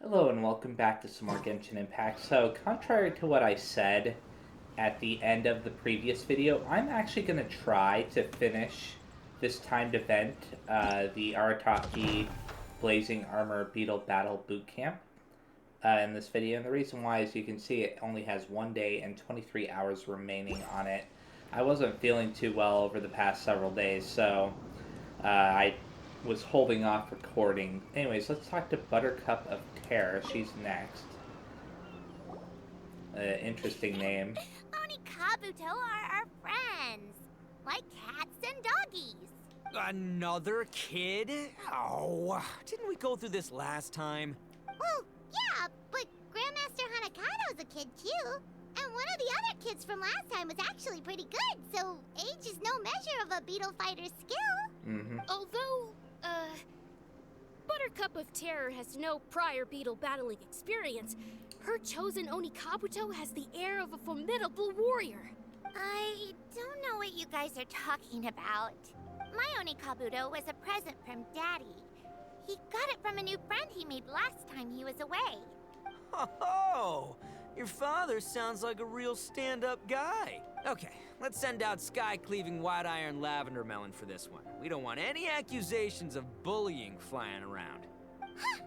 Hello and welcome back to some more Genshin Impact. So, contrary to what I said at the end of the previous video, I'm actually going to try to finish this timed event, the Arataki Blazing Armor Beetle Battle Bootcamp, in this video. And the reason why is you can see it only has 1 day and 23 hours remaining on it. I wasn't feeling too well over the past several days, so I was holding off recording. Anyways, let's talk to Buttercup of Terror. She's next. Interesting name. Oni Kabuto are our friends, like cats and doggies. Another kid? Oh, didn't we go through this last time? Well, yeah, but Grandmaster Hanakado's a kid too. And one of the other kids from last time was actually pretty good, so age is no measure of a beetle fighter's skill. Although, Buttercup of Terror has no prior beetle battling experience, her chosen Oni Kabuto has the air of a formidable warrior. I don't know what you guys are talking about. My Oni Kabuto was a present from Daddy. He got it from a new friend he made last time he was away. Oh, your father sounds like a real stand-up guy. Okay, let's send out Sky-Cleaving White Iron Lavender Melon for this one. We don't want any accusations of bullying flying around. Huh!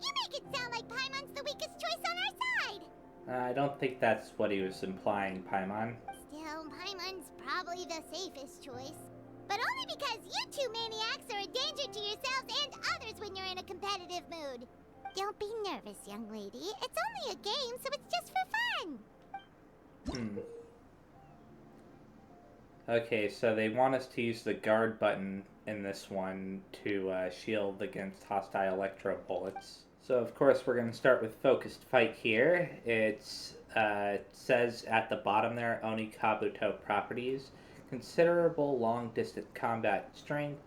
You make it sound like Paimon's the weakest choice on our side! I don't think that's what he was implying, Paimon. Still, Paimon's probably the safest choice. But only because you two maniacs are a danger to yourselves and others when you're in a competitive mood. Don't be nervous, young lady. It's only a game, so it's just for fun. Okay, so they want us to use the guard button in this one to shield against hostile electro bullets. So of course we're going to start with focused fight here. It says at the bottom there, Oni Kabuto properties. Considerable long-distance combat strength.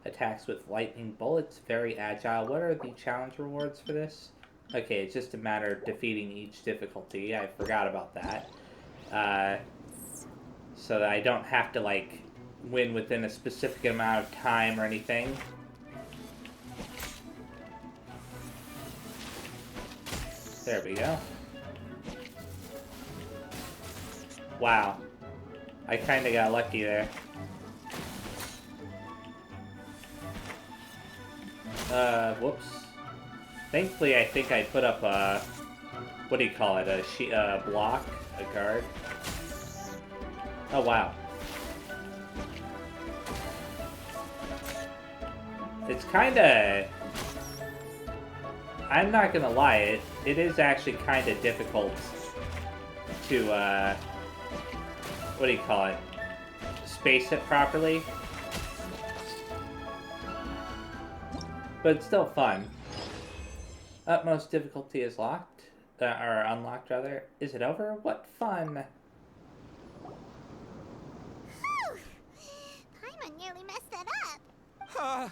Attacks with lightning bullets. Very agile. What are the challenge rewards for this? Okay, it's just a matter of defeating each difficulty. I forgot about that. So that I don't have to, like, win within a specific amount of time or anything. There we go. Wow. I kinda got lucky there. Whoops. Thankfully, I think I put up a... What do you call it? A block? A guard? Oh, wow. It's kinda... I'm not gonna lie, it is actually kinda difficult to, what do you call it? Space it properly. But it's still fun. Utmost difficulty is locked. Or unlocked, rather. Is it over? What fun! Whew! Paimon nearly messed that up.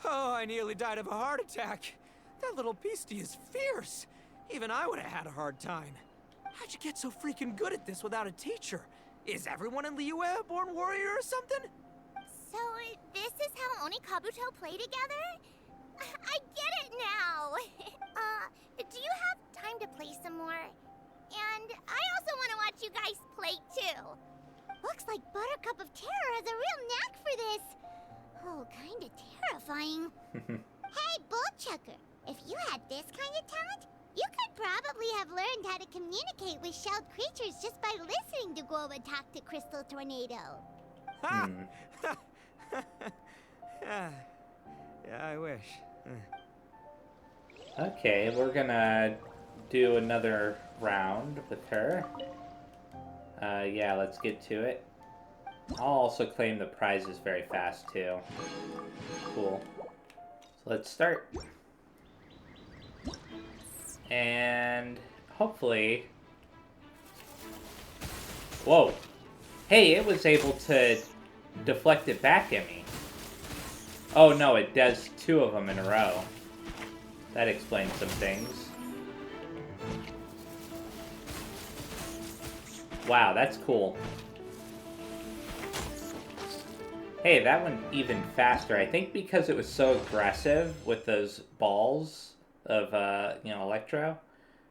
Oh, I nearly died of a heart attack. That little beastie is fierce. Even I would have had a hard time. How'd you get so freaking good at this without a teacher? Is everyone in Liyue a born warrior or something? So, this is how Oni Kabuto play together? I get it now! Do you have time to play some more? And I also want to watch you guys play too. Looks like Buttercup of Terror has a real knack for this. Oh, kinda terrifying. Hey, Bullchucker, if you had this kind of talent, you could probably have learned how to communicate with shelled creatures just by listening to Guoba talk to Crystal Tornado. Ha! Yeah, I wish. Okay, we're gonna do another round with her. Yeah, let's get to it. I'll also claim the prizes very fast, too. Cool. So let's start. And hopefully... Whoa! Hey, it was able to deflect it back at me. Oh no, it does 2 of them in a row. That explains some things. Wow, that's cool. Hey, that went even faster. I think because it was so aggressive with those balls, of Electro,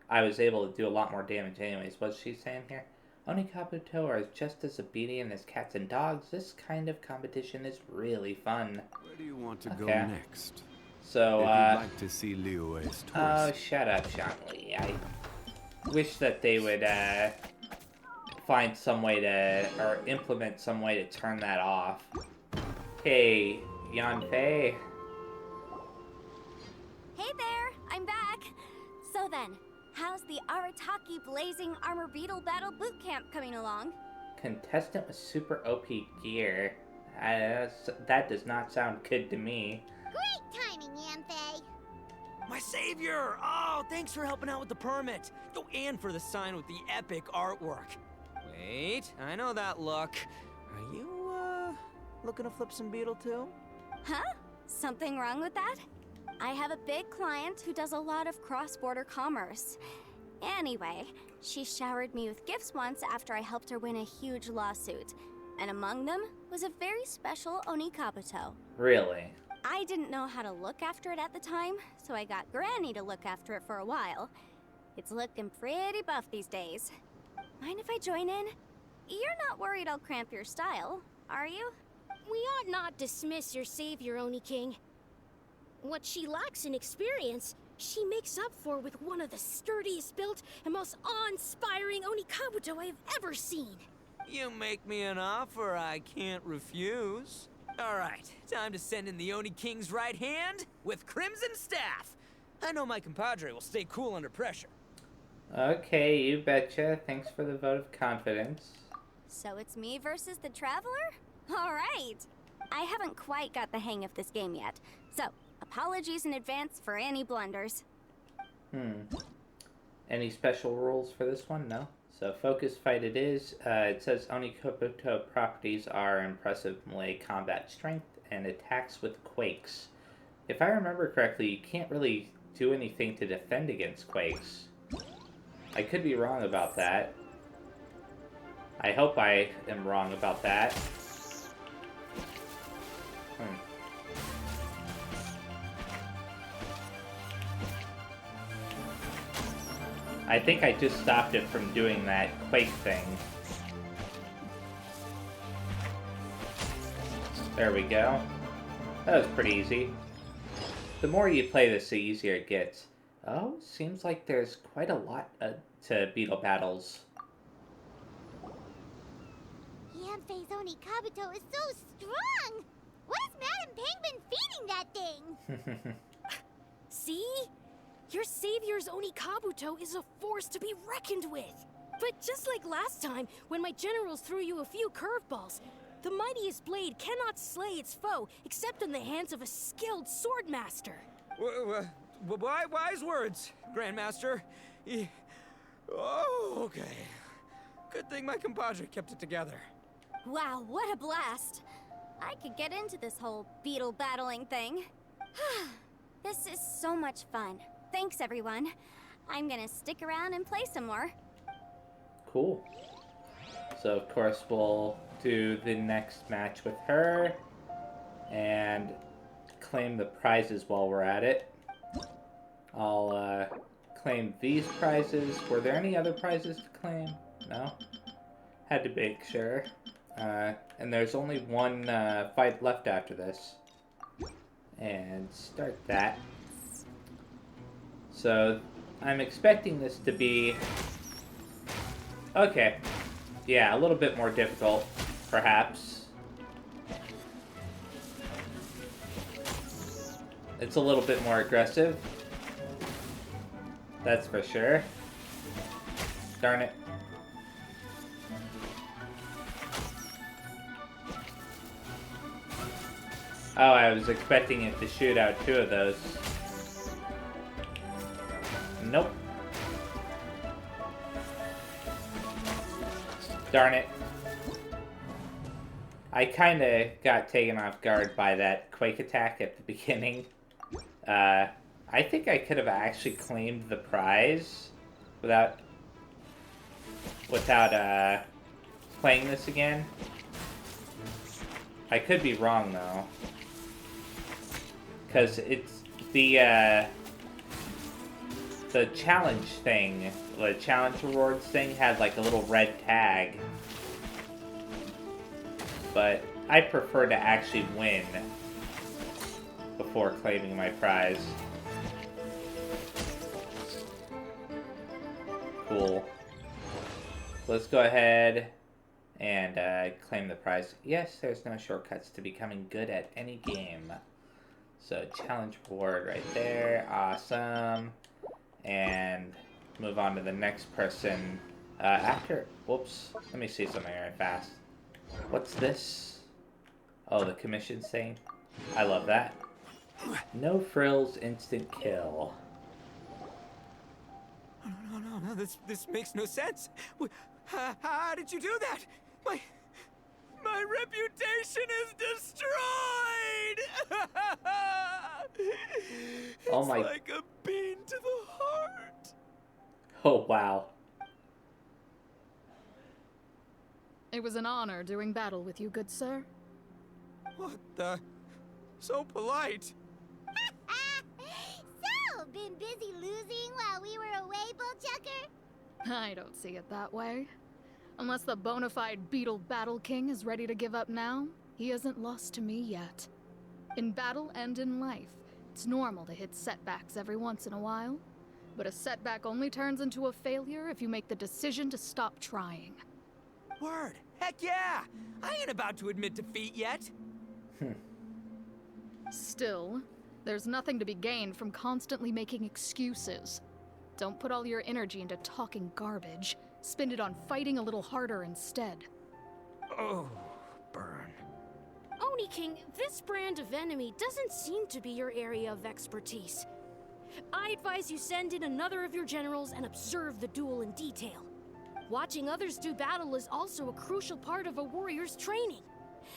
I was able to do a lot more damage anyways. What's she saying here? Oni Kabuto are just as obedient as cats and dogs. This kind of competition is really fun. Where do you want to go next? So, if you'd like to see Liyue's tours. Oh, shut up, Shanli. I wish that they would, find some way to, or implement some way to turn that off. Hey, Yanfei. Hey there, I'm back. So then, how's the Arataki Blazing Armor Beetle Battle Boot Camp coming along? Contestant with super OP gear. That does not sound good to me. Great timing, Yanfei. My savior! Oh, thanks for helping out with the permit. Oh, and for the sign with the epic artwork. Wait, I know that look. Are you, looking to flip some Beetle too? Huh? Something wrong with that? I have a big client who does a lot of cross-border commerce. Anyway, she showered me with gifts once after I helped her win a huge lawsuit. And among them was a very special Oni Kabuto. Really? I didn't know how to look after it at the time, so I got Granny to look after it for a while. It's looking pretty buff these days. Mind if I join in? You're not worried I'll cramp your style, are you? We ought not dismiss your savior, Oni King. What she lacks in experience, she makes up for with one of the sturdiest built and most awe-inspiring Oni Kabuto I have ever seen. You make me an offer I can't refuse. All right, time to send in the Oni King's right hand with Crimson Staff. I know my compadre will stay cool under pressure. Okay, you betcha. Thanks for the vote of confidence. So it's me versus the Traveler? All right. I haven't quite got the hang of this game yet, so apologies in advance for any blunders. Any special rules for this one? No? So focus fight it is. It says Oni Kabuto properties are impressive melee combat strength and attacks with quakes. If I remember correctly, you can't really do anything to defend against quakes. I could be wrong about that. I hope I am wrong about that. I think I just stopped it from doing that quake thing. There we go. That was pretty easy. The more you play this, the easier it gets. Oh, seems like there's quite a lot to Beetle battles. Yanfei's Oni Kabuto is so strong! What is Madam Penguin feeding that thing? See? Your savior's Oni Kabuto is a force to be reckoned with. But just like last time, when my generals threw you a few curveballs, the mightiest blade cannot slay its foe except in the hands of a skilled swordmaster. Wise words, Grandmaster. Oh, okay. Good thing my compadre kept it together. Wow, what a blast! I could get into this whole beetle battling thing. This is so much fun. Thanks, everyone. I'm gonna stick around and play some more. Cool. So, of course, we'll do the next match with her and claim the prizes while we're at it. I'll claim these prizes. Were there any other prizes to claim? No? Had to make sure. And there's only one fight left after this. And start that. So, I'm expecting this to be... Okay. Yeah, a little bit more difficult, perhaps. It's a little bit more aggressive. That's for sure. Darn it. Oh, I was expecting it to shoot out two of those. Nope. Darn it. I kinda got taken off guard by that quake attack at the beginning. I think I could have actually claimed the prize without playing this again. I could be wrong though. Because it's the the challenge thing, the challenge rewards thing had like a little red tag. But I prefer to actually win before claiming my prize. Cool. Let's go ahead and claim the prize. Yes, there's no shortcuts to becoming good at any game. So challenge reward right there. Awesome. And move on to the next person. After... Whoops. Let me see something right fast. What's this? Oh, the commissions thing. I love that. No frills, instant kill. No, this makes no sense. How did you do that? My reputation is destroyed! Oh my... It's like a bean to the heart. Oh, wow. It was an honor doing battle with you, good sir. What the? So polite. So, been busy losing while we were away, Bullchucker? I don't see it that way. Unless the bona fide Beetle Battle King is ready to give up now, he hasn't lost to me yet. In battle and in life, it's normal to hit setbacks every once in a while. But a setback only turns into a failure if you make the decision to stop trying. Word. Heck yeah! I ain't about to admit defeat yet. Still, there's nothing to be gained from constantly making excuses. Don't put all your energy into talking garbage. Spend it on fighting a little harder instead. Oh, burn. Oni King, this brand of enemy doesn't seem to be your area of expertise. I advise you send in another of your generals and observe the duel in detail. Watching others do battle is also a crucial part of a warrior's training.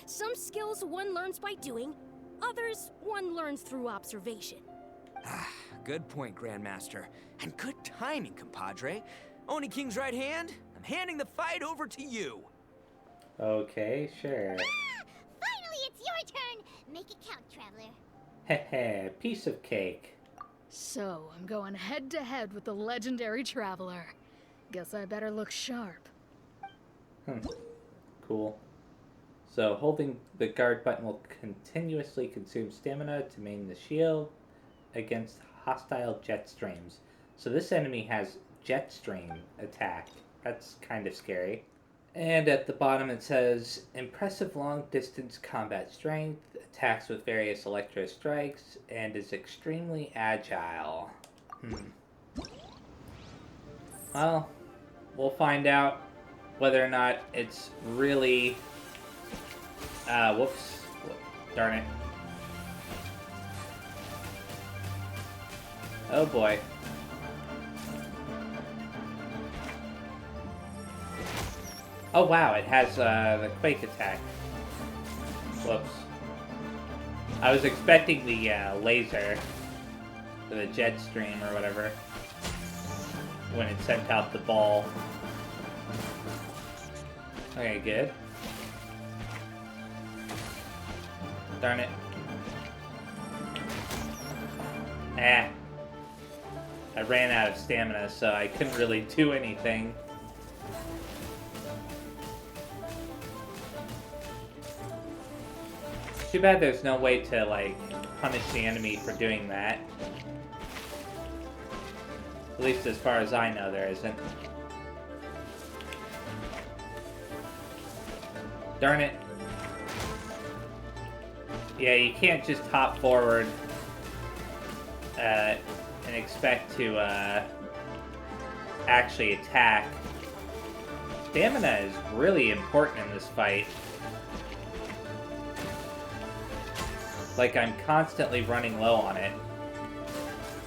Some skills one learns by doing, others one learns through observation. Good point, Grandmaster. And good timing, compadre. Oni King's right hand, I'm handing the fight over to you. Okay, sure. Finally, it's your turn! Make it count, Traveler. Heh, piece of cake. So, I'm going head to head with the legendary Traveler. Guess I better look sharp. Cool. So, holding the guard button will continuously consume stamina to maintain the shield against hostile jet streams. So this enemy has jet stream attack. That's kind of scary. And at the bottom it says, impressive long distance combat strength, attacks with various electro strikes, and is extremely agile. Well, we'll find out whether or not it's really... whoops. Darn it. Oh boy. Oh wow, it has the quake attack. Whoops. I was expecting the laser, or the jet stream or whatever, when it sent out the ball. Okay, good. Darn it. I ran out of stamina, so I couldn't really do anything. Too bad there's no way to, like, punish the enemy for doing that. At least as far as I know, there isn't. Darn it. Yeah, you can't just hop forward and expect to actually attack. Stamina is really important in this fight. Like, I'm constantly running low on it.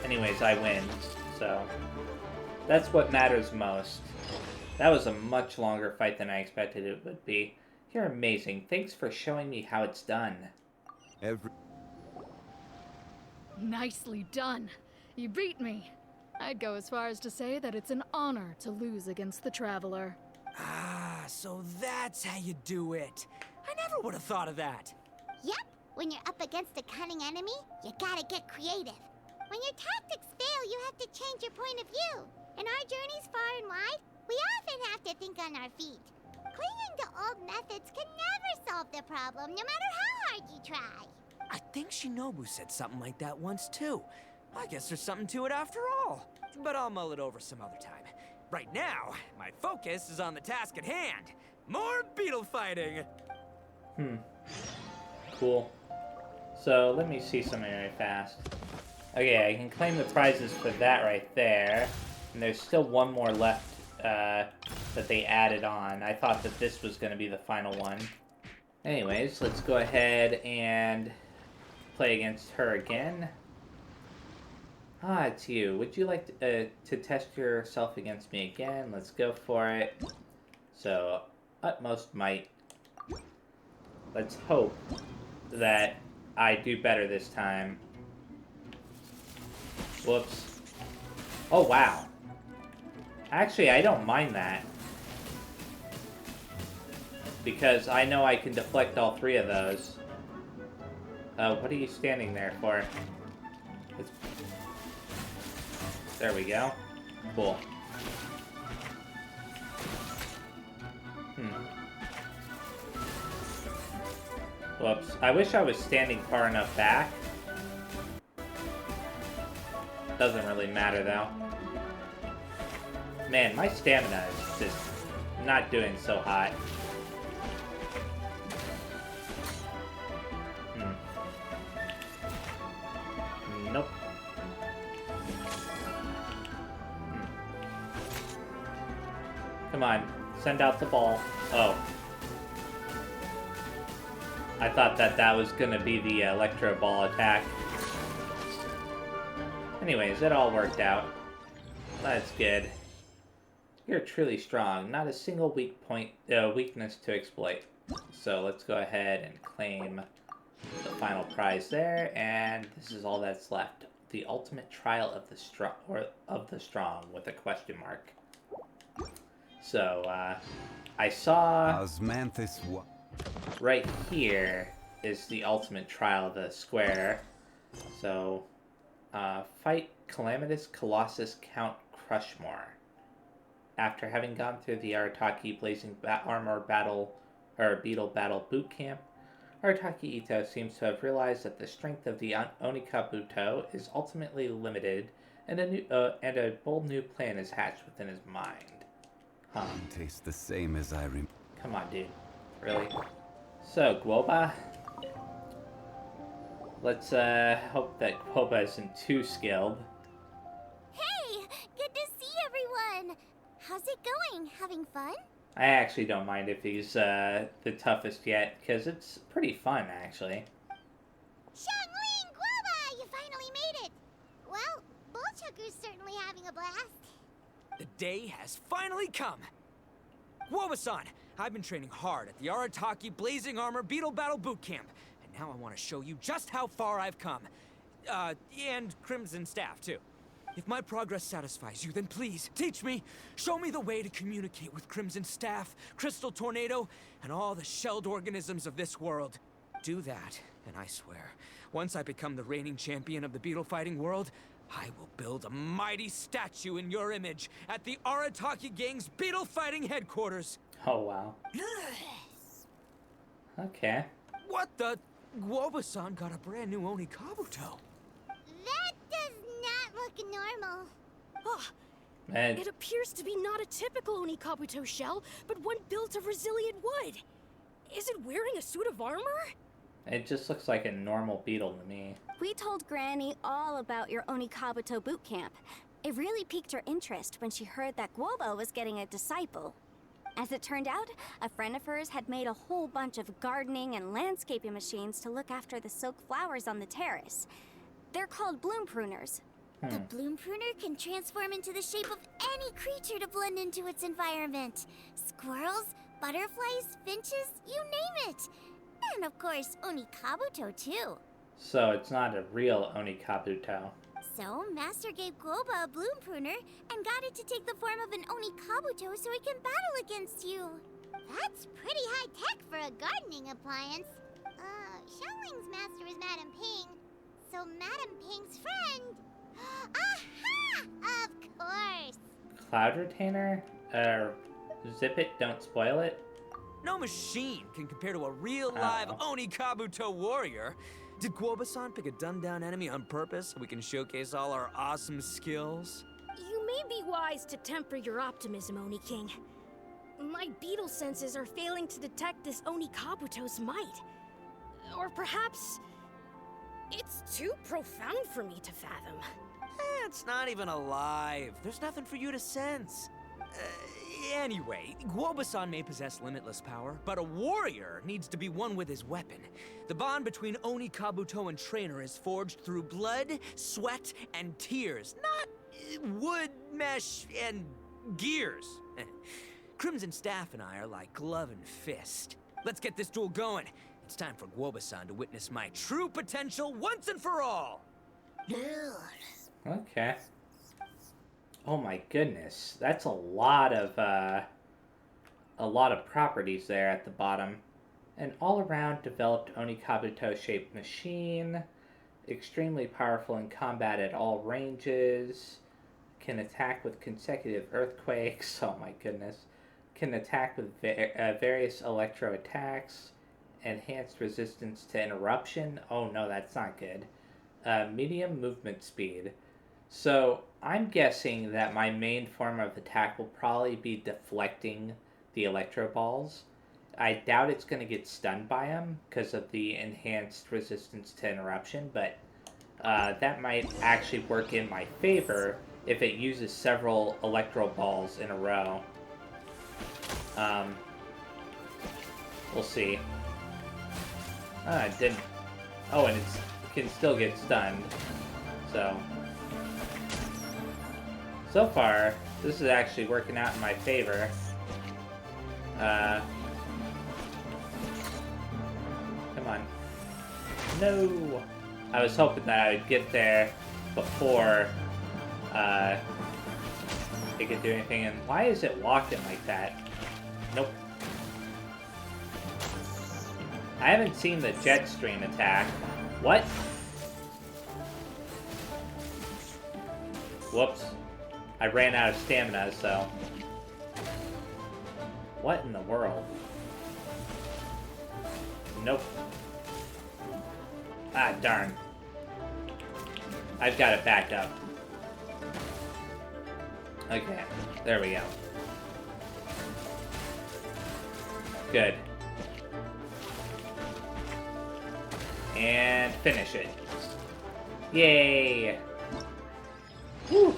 Anyways, I win, so that's what matters most. That was a much longer fight than I expected it would be. You're amazing. Thanks for showing me how it's done. Nicely done. You beat me. I'd go as far as to say that it's an honor to lose against the Traveler. Ah, so that's how you do it. I never would have thought of that. Yep, when you're up against a cunning enemy, you gotta get creative. When your tactics fail, you have to change your point of view. In our journeys far and wide, we often have to think on our feet. Clinging to old methods can never solve the problem, no matter how hard you try. I think Shinobu said something like that once too. I guess there's something to it after all. But I'll mull it over some other time. Right now, my focus is on the task at hand. More beetle fighting! Cool. So, let me see something really fast. Okay, I can claim the prizes for that right there. And there's still one more left that they added on. I thought that this was going to be the final one. Anyways, let's go ahead and play against her again. Ah, it's you. Would you like to test yourself against me again? Let's go for it. So, utmost might. Let's hope that I do better this time. Whoops. Oh, wow. Actually, I don't mind that. Because I know I can deflect all three of those. What are you standing there for? There we go. Cool. Whoops. I wish I was standing far enough back. Doesn't really matter, though. Man, my stamina is just not doing so hot. Nope. Come on, send out the ball. Oh. I thought that was gonna be the electro ball attack. Anyways, it all worked out. That's good. You're truly strong. Not a single weakness to exploit. So let's go ahead and claim the final prize there, and this is all that's left. The ultimate trial of the strong, with a question mark. So, I saw Osmanthus right here is the ultimate trial of the square. So, fight Calamitous Colossus Count Crushmore. After having gone through the Arataki Blazing Armor Battle, or Beetle Battle Boot Camp, Arataki Ito seems to have realized that the strength of the Onikabuto is ultimately limited, and a bold new plan is hatched within his mind. Huh. tastes the same as I remember. Come on, dude. Really? So, Guoba. Let's hope that Guoba isn't too skilled. Hey! Good to see everyone! How's it going? Having fun? I actually don't mind if he's the toughest yet, because it's pretty fun, actually. Xiangling Guoba! You finally made it! Well, Bullchucker's certainly having a blast. The day has finally come! Woba-san, I've been training hard at the Arataki Blazing Armor Beetle Battle Boot Camp, and now I want to show you just how far I've come. And Crimson Staff, too. If my progress satisfies you, then please, teach me, show me the way to communicate with Crimson Staff, Crystal Tornado, and all the shelled organisms of this world. Do that, and I swear, once I become the reigning champion of the beetle fighting world, I will build a mighty statue in your image at the Arataki Gang's beetle fighting headquarters. Oh, wow. Okay. What the? Guoba-san got a brand new Onikabuto. That does not look normal. Oh, And it appears to be not a typical Onikabuto shell, but one built of resilient wood. Is it wearing a suit of armor? it just looks like a normal beetle to me. We told Granny all about your Onikabuto boot camp. It really piqued her interest when she heard that Guoba was getting a disciple. As it turned out, a friend of hers had made a whole bunch of gardening and landscaping machines to look after the silk flowers on the terrace. They're called bloom pruners. The bloom pruner can transform into the shape of any creature to blend into its environment. Squirrels, butterflies, finches, you name it. And of course, Onikabuto too. So it's not a real Onikabuto. So, Master gave Guoba a bloom pruner and got it to take the form of an Onikabuto so it can battle against you. That's pretty high tech for a gardening appliance. Xiaoling's master is Madame Ping, so Madame Ping's friend Aha! Of course. Cloud retainer? Zip it, don't spoil it? No machine can compare to a real live Oni Kabuto warrior. Did Guoba-san pick a dumbed-down enemy on purpose so we can showcase all our awesome skills? You may be wise to temper your optimism, Oni King. My beetle senses are failing to detect this Oni Kabuto's might. Or perhaps it's too profound for me to fathom. It's not even alive. There's nothing for you to sense. Anyway, Guoba-san may possess limitless power, but a warrior needs to be one with his weapon. The bond between Oni Kabuto and trainer is forged through blood, sweat, and tears, not wood, mesh, and gears. Crimson Staff and I are like glove and fist. Let's get this duel going. It's time for Guoba-san to witness my true potential once and for all. Okay. Oh my goodness, that's a lot of properties there at the bottom. An all-around developed Oni Kabuto-shaped machine, extremely powerful in combat at all ranges, can attack with consecutive earthquakes, oh my goodness, can attack with various electro attacks, enhanced resistance to interruption, oh no, that's not good, medium movement speed. So I'm guessing that my main form of attack will probably be deflecting the electro balls. I doubt it's going to get stunned by them because of the enhanced resistance to interruption, but that might actually work in my favor if it uses several electro balls in a row. We'll see. It didn't. Oh, and it can still get stunned. So far, this is actually working out in my favor. Come on. No! I was hoping that I would get there before it could do anything. And why is it walking like that? Nope. I haven't seen the jet stream attack. What? Whoops. I ran out of stamina, so... What in the world? Nope. Ah, darn. I've got it back up. Okay, there we go. Good. And finish it. Yay! Whew.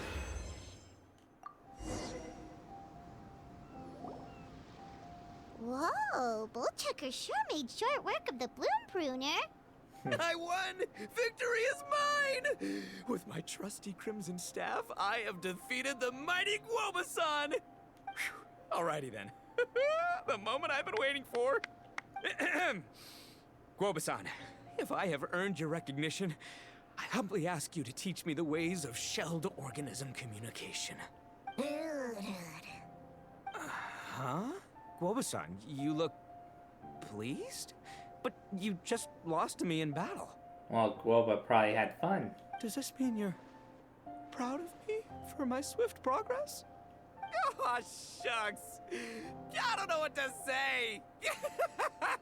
Whoa, Bullchucker sure made short work of the Bloom Pruner. I won! Victory is mine! With my trusty Crimson Staff, I have defeated the mighty Guoba-san! Alrighty then. The moment I've been waiting for. Guoba-san, if I have earned your recognition, I humbly ask you to teach me the ways of shelled organism communication. Huh? Guoba-san, you look pleased? But you just lost to me in battle. Well, Guoba probably had fun. Does this mean you're proud of me for my swift progress? Oh, shucks. I don't know what to say.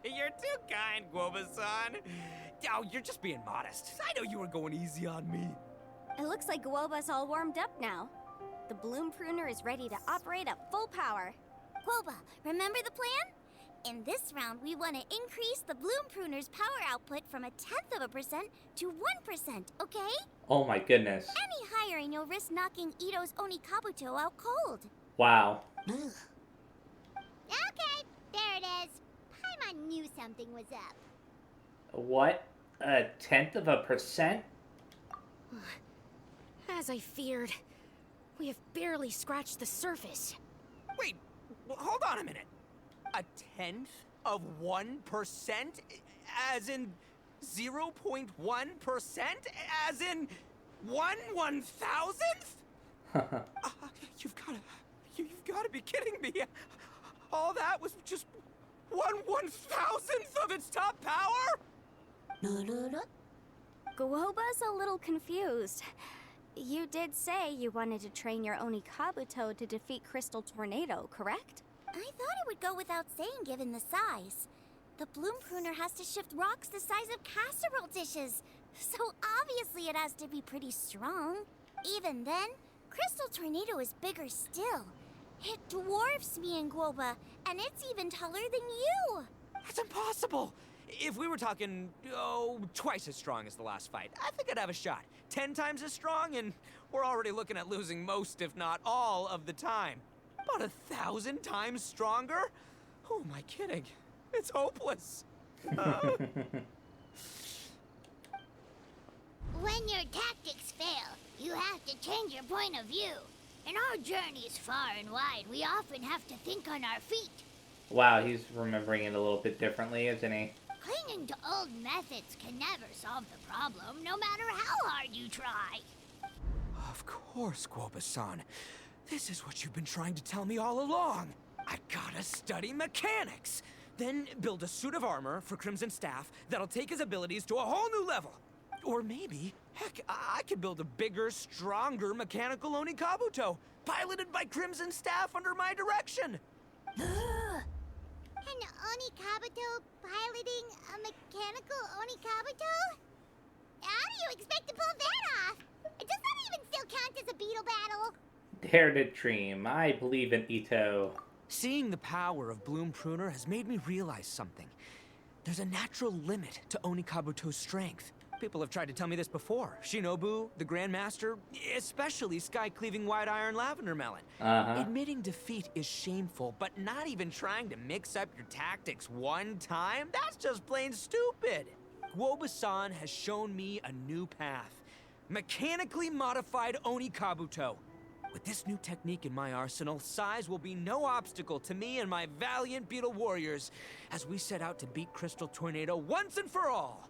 You're too kind, Guoba-san. Oh, you're just being modest. I know you were going easy on me. It looks like Guoba's all warmed up now. The Bloom Pruner is ready to operate at full power. Guoba, remember the plan? In this round, we want to increase the Bloom Pruner's power output from 0.1% to 1%, okay? Oh my goodness. Any higher and you'll risk knocking Ito's Oni Kabuto out cold. Wow. Okay, there it is. Paimon knew something was up. What? 0.1%? As I feared, we have barely scratched the surface. Wait, hold on a minute. 1/10 of 1%? As in 0.1%? As in 1/1000th? You've gotta be kidding me. All that was just 1/1000th of its top power? Guoba's a little confused. you did say you wanted to train your Oni Kabuto to defeat Crystal Tornado, correct? I thought it would go without saying given the size. The bloom pruner has to shift rocks the size of casserole dishes, so obviously it has to be pretty strong. Even then, Crystal Tornado is bigger still. It dwarfs me and Guoba, and it's even taller than you. That's impossible! If we were talking, twice as strong as the last fight, I think I'd have a shot. 10 times as strong, and we're already looking at losing most, if not all, of the time. About 1,000 times stronger? Who am I kidding? It's hopeless. When your tactics fail, you have to change your point of view. In our journeys far and wide, we often have to think on our feet. Wow, he's remembering it a little bit differently, isn't he? Clinging to old methods can never solve the problem, no matter how hard you try. Of course, Guoba-san. This is what you've been trying to tell me all along. I gotta study mechanics. Then build a suit of armor for Crimson Staff that'll take his abilities to a whole new level. Or maybe, heck, I could build a bigger, stronger mechanical Oni Kabuto, piloted by Crimson Staff under my direction. An Oni Kabuto piloting a mechanical Oni Kabuto? How do you expect to pull that off? Does that even still count as a Beetle battle? Dare to dream. I believe in Ito. Seeing the power of Bloom Pruner has made me realize something. There's a natural limit to Oni Kabuto's strength. People have tried to tell me this before. Shinobu, the Grandmaster, especially Sky-Cleaving White Iron Lavender Melon. Admitting defeat is shameful, but not even trying to mix up your tactics one time? That's just plain stupid. Guoba-san has shown me a new path. Mechanically modified Oni Kabuto. With this new technique in my arsenal, size will be no obstacle to me and my valiant Beetle warriors as we set out to beat Crystal Tornado once and for all.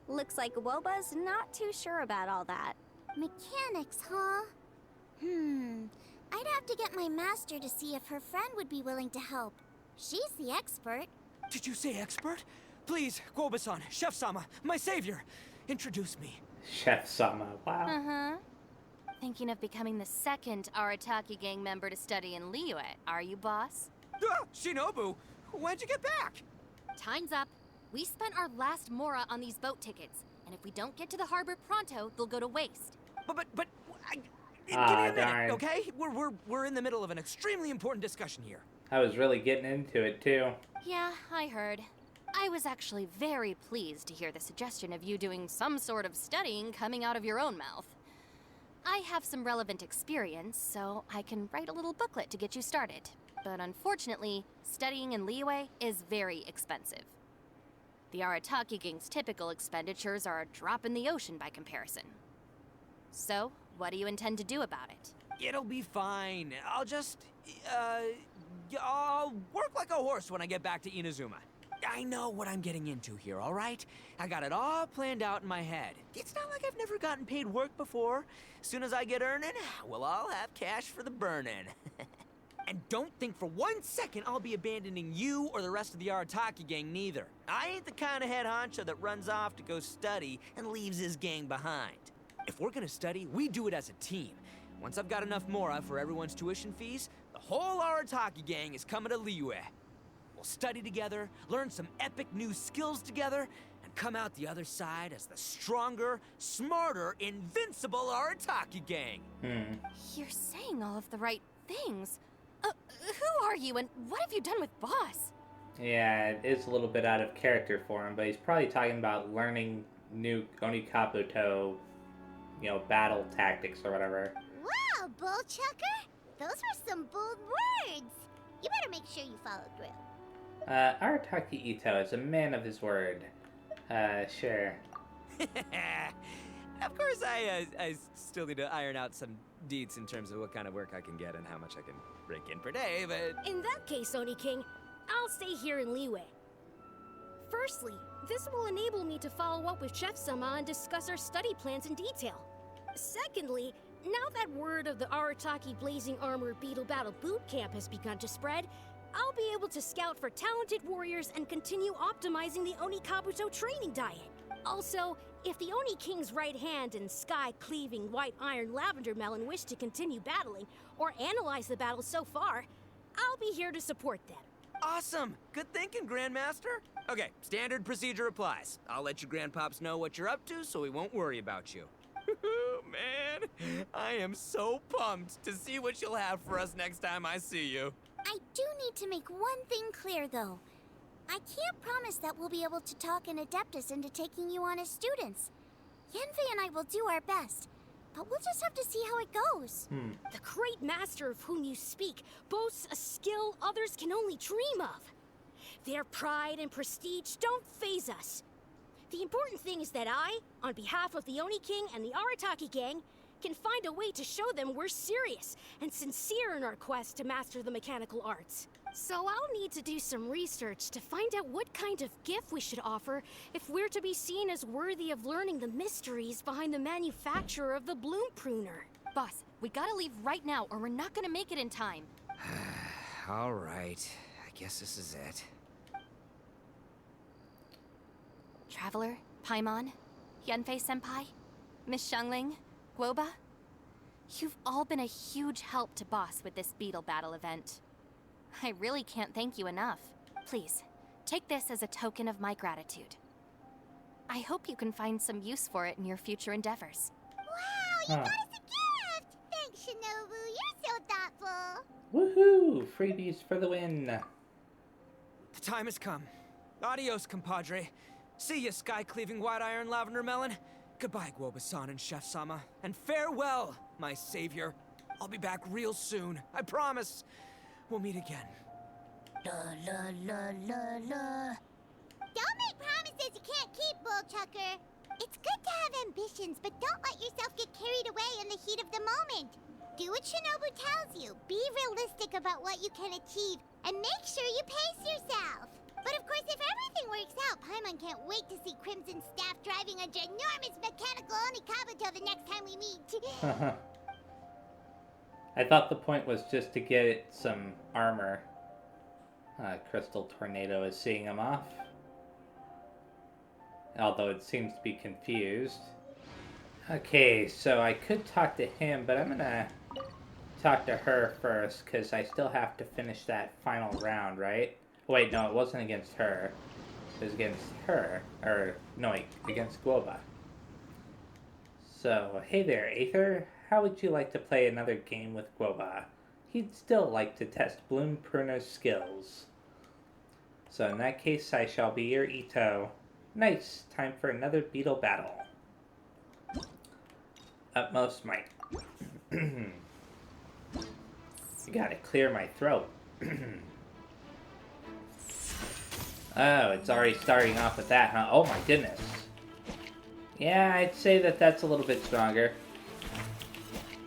Looks like Woba's not too sure about all that. Mechanics, huh? I'd have to get my master to see if her friend would be willing to help. She's the expert. Did you say expert? Please, Guoba-san, Chef-sama, my savior, introduce me. Chef-sama, wow. Thinking of becoming the second Arataki gang member to study in Liyue, are you, boss? Shinobu, when'd you get back? Time's up. We spent our last Mora on these boat tickets, and if we don't get to the harbor pronto, they'll go to waste. Give me a minute, darn. okay? We're in the middle of an extremely important discussion here. I was really getting into it, too. Yeah, I heard. I was actually very pleased to hear the suggestion of you doing some sort of studying coming out of your own mouth. I have some relevant experience, so I can write a little booklet to get you started. But unfortunately, studying in Liyue is very expensive. The Arataki gang's typical expenditures are a drop in the ocean by comparison. So, what do you intend to do about it? It'll be fine. I'll work like a horse when I get back to Inazuma. I know what I'm getting into here, all right? I got it all planned out in my head. It's not like I've never gotten paid work before. As soon as I get earning, we'll all have cash for the burning. And don't think for 1 second I'll be abandoning you or the rest of the Arataki gang neither. I ain't the kind of head honcho that runs off to go study and leaves his gang behind. If we're gonna study, we do it as a team. Once I've got enough Mora for everyone's tuition fees, the whole Arataki gang is coming to Liyue. We'll study together, learn some epic new skills together, and come out the other side as the stronger, smarter, invincible Arataki gang. You're saying all of the right things. Who are you and what have you done with Boss? Yeah, it is a little bit out of character for him, but he's probably talking about learning new Oni Kabuto, battle tactics or whatever. Wow, Bullchucker! Those were some bold words! You better make sure you follow through. Arataki Ito is a man of his word. Sure. Of course, I still need to iron out some deets in terms of what kind of work I can get and how much I can rake in per day, but... In that case, Oni King, I'll stay here in Liyue. Firstly, this will enable me to follow up with Chef-sama and discuss our study plans in detail. Secondly, now that word of the Arataki Blazing Armor Beetle Battle Boot Camp has begun to spread, I'll be able to scout for talented warriors and continue optimizing the Oni Kabuto training diet. Also, If the Oni King's right hand and sky-cleaving white iron lavender melon wish to continue battling, or analyze the battle so far, I'll be here to support them. Awesome! Good thinking, Grandmaster. Okay, standard procedure applies. I'll let you grandpops know what you're up to so we won't worry about you. Man, I am so pumped to see what you'll have for us next time I see you. I do need to make one thing clear, though. I can't promise that we'll be able to talk an Adeptus into taking you on as students. Yenfei and I will do our best, but we'll just have to see how it goes. The great master of whom you speak boasts a skill others can only dream of. Their pride and prestige don't faze us. The important thing is that I, on behalf of the Oni King and the Arataki gang, can find a way to show them we're serious and sincere in our quest to master the mechanical arts. So I'll need to do some research to find out what kind of gift we should offer if we're to be seen as worthy of learning the mysteries behind the manufacture of the bloom pruner. Boss, we gotta leave right now or we're not gonna make it in time. All right, I guess this is it. Traveler, Paimon, Yenfei-senpai, Miss Xiangling, Guoba. You've all been a huge help to Boss with this Beetle battle event. I really can't thank you enough. Please, take this as a token of my gratitude. I hope you can find some use for it in your future endeavors. Wow, you got us a gift! Thanks, Shinobu. You're so thoughtful. Woohoo! Freebies for the win. The time has come. Adios, compadre. See ya, sky-cleaving white iron lavender melon. Goodbye, Guoba-san and Chef-sama. And farewell, my savior. I'll be back real soon, I promise. We'll meet again. La la la la la. Don't make promises you can't keep, Bullchucker. It's good to have ambitions, but don't let yourself get carried away in the heat of the moment. Do what Shinobu tells you. Be realistic about what you can achieve, and make sure you pace yourself. But of course, if everything works out, Paimon can't wait to see Crimson Staff driving a ginormous mechanical Onikabuto the next time we meet. I thought the point was just to get it some armor. Crystal Tornado is seeing him off. Although it seems to be confused. Okay, so I could talk to him, but I'm gonna talk to her first, because I still have to finish that final round, right? Wait, no, it wasn't against her. It was against her. Or, no, wait, against Guoba. So, hey there, Aether. How would you like to play another game with Guoba? He'd still like to test Bloom Pruner's skills. So in that case, I shall be your Ito. Nice, time for another Beetle battle. Utmost might. You gotta clear my throat. Oh, it's already starting off with that, huh? Oh my goodness. Yeah, I'd say that that's a little bit stronger.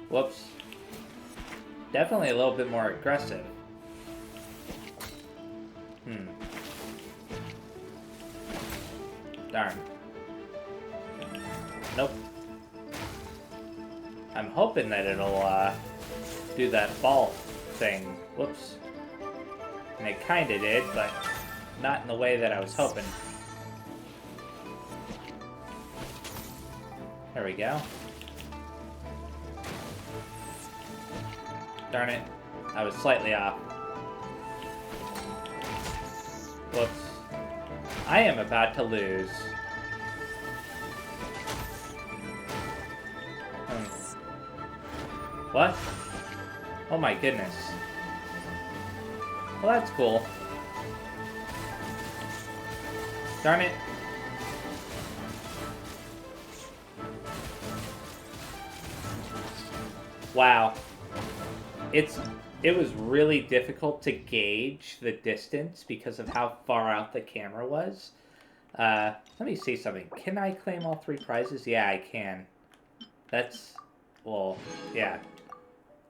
Whoops. Definitely a little bit more aggressive. Darn. Nope. I'm hoping that it'll, do that ball thing. Whoops. And it kinda did, but not in the way that I was hoping. There we go. Darn it. I was slightly off. Whoops. I am about to lose. What? Oh my goodness. Well, that's cool. Darn it. Wow. It was really difficult to gauge the distance because of how far out the camera was. Let me see something. Can I claim all 3 prizes? Yeah, I can. That's... well, yeah.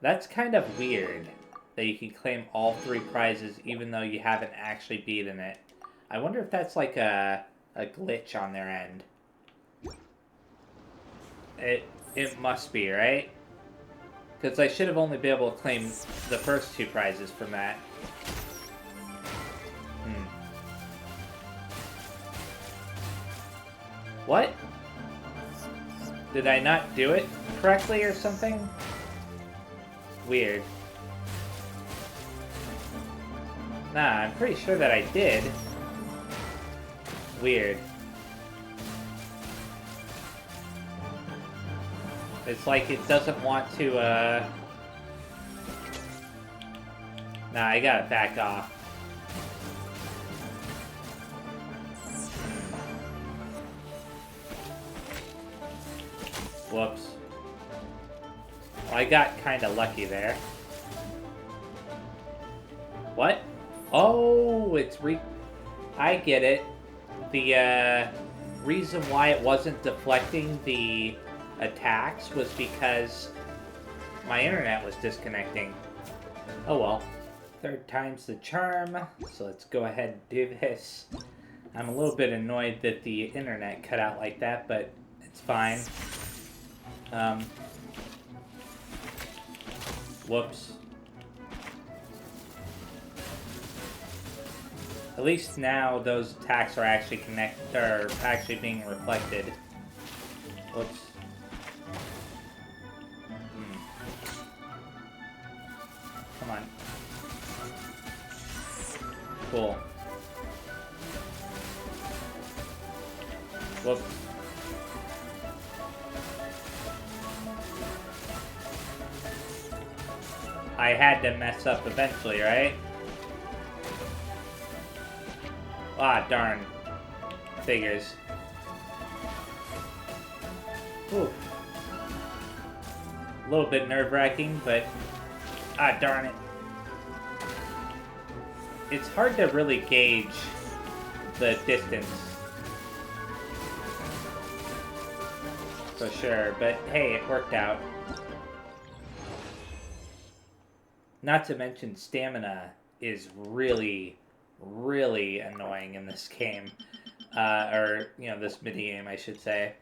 That's kind of weird that you can claim all 3 prizes even though you haven't actually beaten it. I wonder if that's like a glitch on their end. It must be, right? Because I should have only been able to claim the first 2 prizes from that. What? Did I not do it correctly or something? Weird. Nah, I'm pretty sure that I did. Weird. It's like it doesn't want to, Nah, I gotta back off. Whoops. Well, I got kinda lucky there. What? Oh, I get it. The, reason why it wasn't deflecting the attacks was because my internet was disconnecting. Oh well. Third time's the charm, so let's go ahead and do this. I'm a little bit annoyed that the internet cut out like that, but it's fine. Whoops. At least now those attacks are actually being reflected. Whoops. Come on. Cool. Whoops. I had to mess up eventually, right? Ah, darn. Figures. Ooh. A little bit nerve-wracking, but... Ah, darn it. It's hard to really gauge the distance. For sure, but hey, it worked out. Not to mention, stamina is really, really annoying in this game. Or, you know, this mini-game, I should say.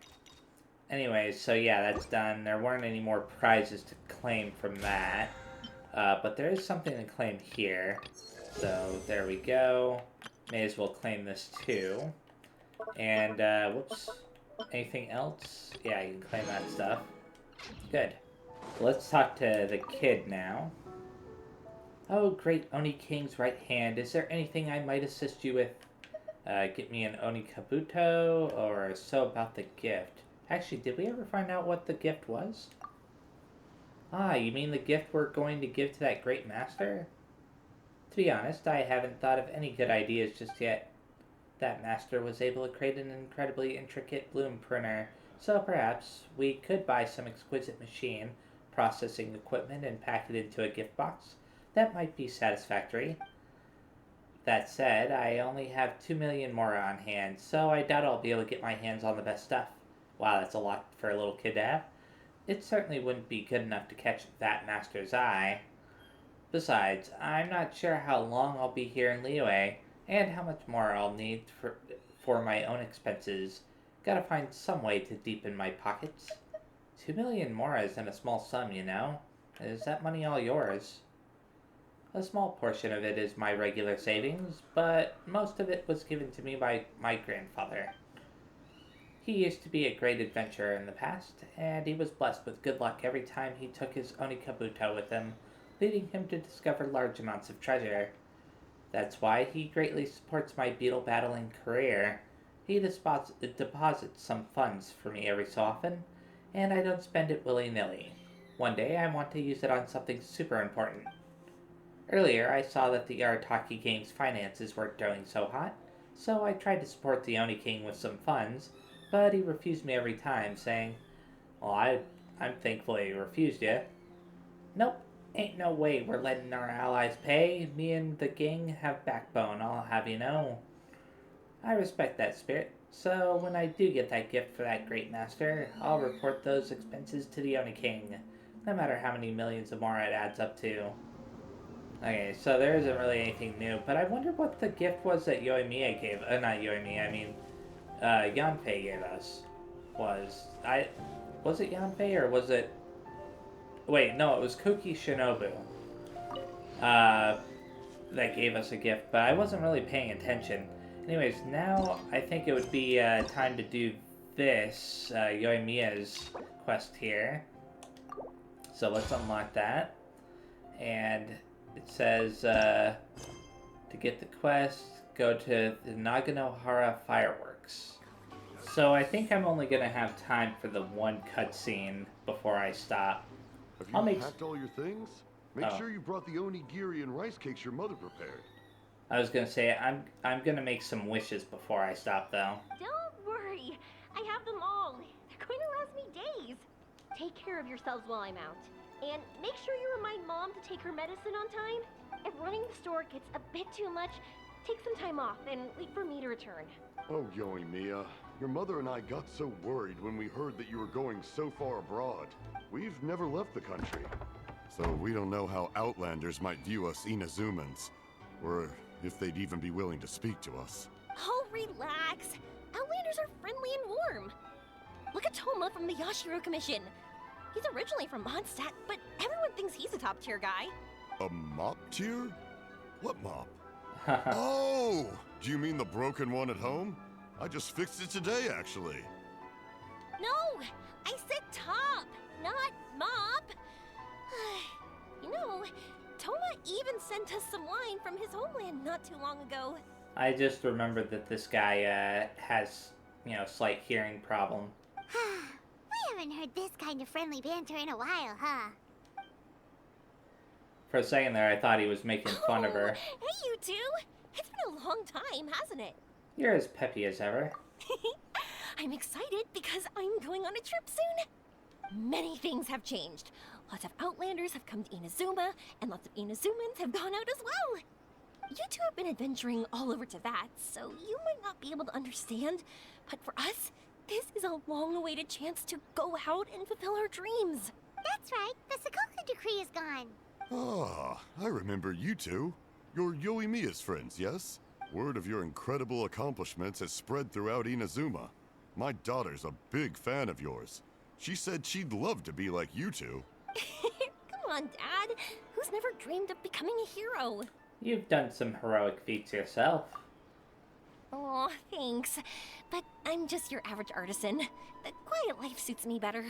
Anyways, so yeah, that's done. There weren't any more prizes to claim from that. But there is something to claim here. So, there we go. May as well claim this too. And, whoops. Anything else? Yeah, you can claim that stuff. Good. Let's talk to the kid now. Oh, great Oni King's right hand. Is there anything I might assist you with? Get me an Oni Kabuto, or so about the gift. Actually, did we ever find out what the gift was? Ah, you mean the gift we're going to give to that great master? To be honest, I haven't thought of any good ideas just yet. That master was able to create an incredibly intricate bloom printer, so perhaps we could buy some exquisite machine, processing equipment, and pack it into a gift box. That might be satisfactory. That said, I only have 2 million more on hand, so I doubt I'll be able to get my hands on the best stuff. Wow, that's a lot for a little kid to have. It certainly wouldn't be good enough to catch that master's eye. Besides, I'm not sure how long I'll be here in Liyue, and how much more I'll need for my own expenses. Gotta find some way to deepen my pockets. 2 million more isn't a small sum, you know. Is that money all yours? A small portion of it is my regular savings, but most of it was given to me by my grandfather. He used to be a great adventurer in the past, and he was blessed with good luck every time he took his Oni Kabuto with him, leading him to discover large amounts of treasure. That's why he greatly supports my beetle battling career. He deposits some funds for me every so often, and I don't spend it willy-nilly. One day I want to use it on something super important. Earlier I saw that the Arataki gang's finances weren't doing so hot, so I tried to support the Oni King with some funds, but he refused me every time, saying, "Well, I'm thankful he refused you." Nope. Ain't no way we're letting our allies pay. Me and the gang have backbone, I'll have you know. I respect that spirit, so when I do get that gift for that great master, I'll report those expenses to the Oni King, no matter how many millions of more it adds up to. Okay, so there isn't really anything new, but I wonder what the gift was that Yoimiya gave. Not Yoimiya, I mean, Yanfei gave us. Was it Yanfei or was it... Wait, no, it was Kuki Shinobu. That gave us a gift, but I wasn't really paying attention. Anyways, now I think it would be time to do this, Yoimiya's quest here. So let's unlock that. And it says, to get the quest, go to the Naganohara Fireworks. So I think I'm only going to have time for the one cutscene before I stop. Have I'll you make... packed all your things? Make sure you brought the onigiri and rice cakes your mother prepared. I was gonna say, I'm gonna make some wishes before I stop, though. Don't worry. I have them all. They're going to last me days. Take care of yourselves while I'm out. And make sure you remind Mom to take her medicine on time. If running the store gets a bit too much, take some time off and wait for me to return. Oh, Yoimiya, your mother and I got so worried when we heard that you were going so far abroad. We've never left the country, so we don't know how Outlanders might view us Inazumans, or if they'd even be willing to speak to us. Oh, relax. Outlanders are friendly and warm. Look at Toma from the Yashiro Commission. He's originally from Mondstadt, but everyone thinks he's a top-tier guy. A mop tier? What mop? Oh! Do you mean the broken one at home? I just fixed it today, actually. No! I said top, not mop. You know, Toma even sent us some wine from his homeland not too long ago. I just remembered that this guy has, slight hearing problem. We haven't heard this kind of friendly banter in a while, huh? For a second there, I thought he was making fun of her. Hey, you two! It's been a long time, hasn't it? You're as peppy as ever. I'm excited because I'm going on a trip soon. Many things have changed. Lots of Outlanders have come to Inazuma, and lots of Inazumans have gone out as well. You two have been adventuring all over to that, so you might not be able to understand, but for us, this is a long-awaited chance to go out and fulfill our dreams. That's right. The Sakoku decree is gone. Ah, I remember you two. You're Yoimiya's friends, yes? Word of your incredible accomplishments has spread throughout Inazuma. My daughter's a big fan of yours. She said she'd love to be like you two. Come on, Dad. Who's never dreamed of becoming a hero? You've done some heroic feats yourself. Aw, thanks. But I'm just your average artisan. The quiet life suits me better.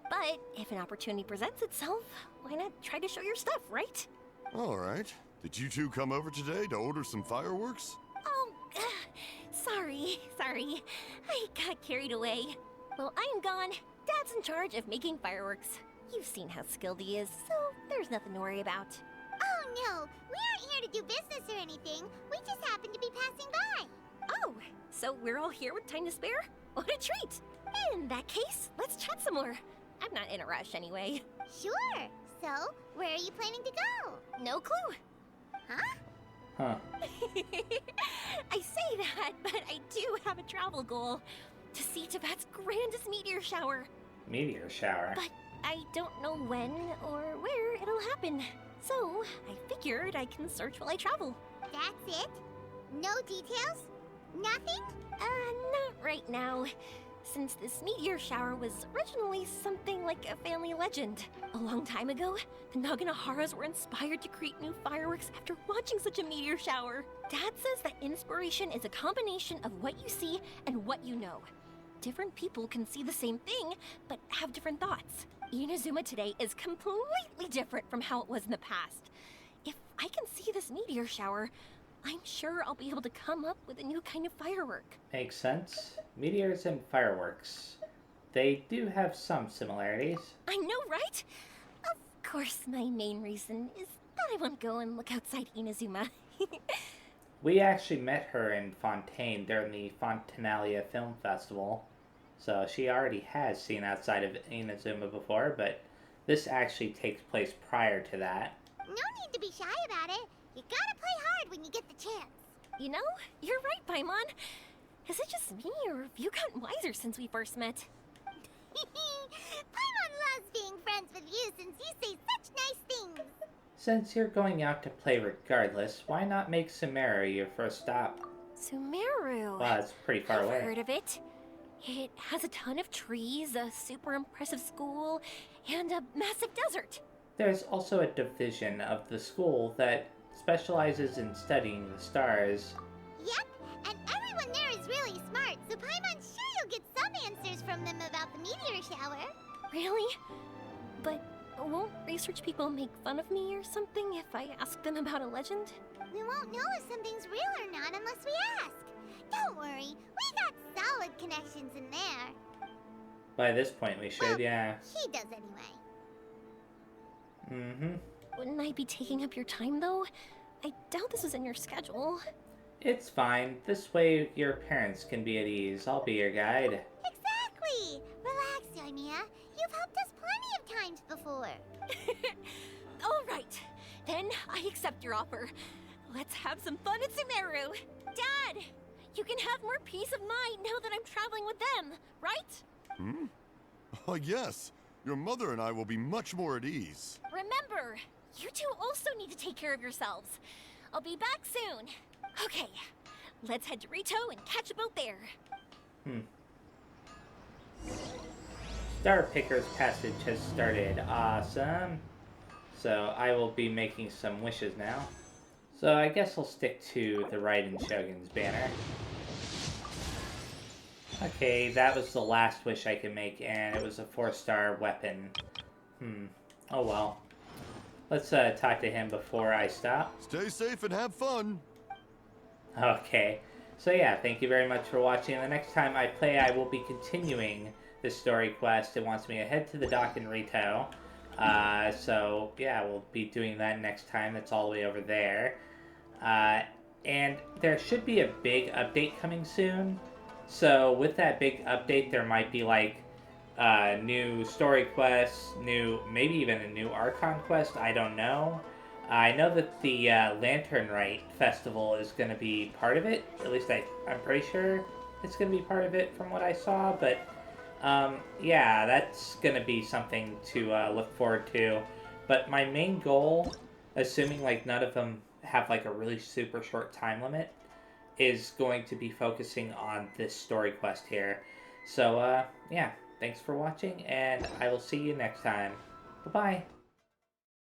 But if an opportunity presents itself, why not try to show your stuff, right? All right. Did you two come over today to order some fireworks? Oh, sorry. I got carried away. Well, I'm gone. Dad's in charge of making fireworks. You've seen how skilled he is, so there's nothing to worry about. Oh, no. We aren't here to do business or anything. We just happen to be passing by. Oh, so we're all here with time to spare? What a treat! In that case, let's chat some more. I'm not in a rush anyway. Sure. So, where are you planning to go? No clue. Huh. I say that, but I do have a travel goal. To see Tibet's grandest meteor shower. Meteor shower. But I don't know when or where it'll happen. So, I figured I can search while I travel. That's it? No details? Nothing? Not right now. Since this meteor shower was originally something like a family legend. A long time ago, the Naganoharas were inspired to create new fireworks after watching such a meteor shower. Dad says that inspiration is a combination of what you see and what you know. Different people can see the same thing, but have different thoughts. Inazuma today is completely different from how it was in the past. If I can see this meteor shower, I'm sure I'll be able to come up with a new kind of firework. Makes sense. Meteors and fireworks. They do have some similarities. I know, right? Of course, my main reason is that I want to go and look outside Inazuma. We actually met her in Fontaine during the Fontanalia Film Festival. So she already has seen outside of Inazuma before, but this actually takes place prior to that. No need to be shy about it. You gotta play hard when you get the chance. You know, you're right, Paimon. Is it just me, or have you gotten wiser since we first met? Paimon loves being friends with you since you say such nice things. Since you're going out to play regardless, why not make Sumeru your first stop? Sumeru. Wow, it's pretty far away. I've heard of it. It has a ton of trees, a super impressive school, and a massive desert. There's also a division of the school that specializes in studying the stars. Yep, and everyone there is really smart, so Paimon's sure you'll get some answers from them about the meteor shower. Really? But won't research people make fun of me or something if I ask them about a legend? We won't know if something's real or not unless we ask. Don't worry, we got solid connections in there. By this point, we should, yeah. He does anyway. Mm-hmm. Wouldn't I be taking up your time, though? I doubt this is in your schedule. It's fine. This way, your parents can be at ease. I'll be your guide. Exactly! Relax, Yoimiya. You've helped us plenty of times before. All right. Then I accept your offer. Let's have some fun at Sumeru. Dad! You can have more peace of mind now that I'm traveling with them, right? Yes. Your mother and I will be much more at ease. Remember, you two also need to take care of yourselves. I'll be back soon. Okay, let's head to Rito and catch a boat there. Star Picker's Passage has started. Awesome. So I will be making some wishes now. So I guess I'll stick to the Raiden Shogun's banner. Okay, that was the last wish I could make, and it was a 4-star weapon. Oh well. Let's talk to him before I stop. Stay safe and have fun. Okay. So yeah, thank you very much for watching. The next time I play, I will be continuing this story quest. It wants me to head to the dock in Rito. So yeah, we'll be doing that next time. It's all the way over there. And there should be a big update coming soon. So with that big update, there might be like new story quests, maybe even a new Archon quest. I don't know. I know that the Lantern Rite Festival is going to be part of it. At least I'm pretty sure it's going to be part of it from what I saw. But yeah, that's going to be something to look forward to. But my main goal, assuming like none of them have like a really super short time limit, is going to be focusing on this story quest here. So yeah, thanks for watching, and I will see you next time. Bye-bye.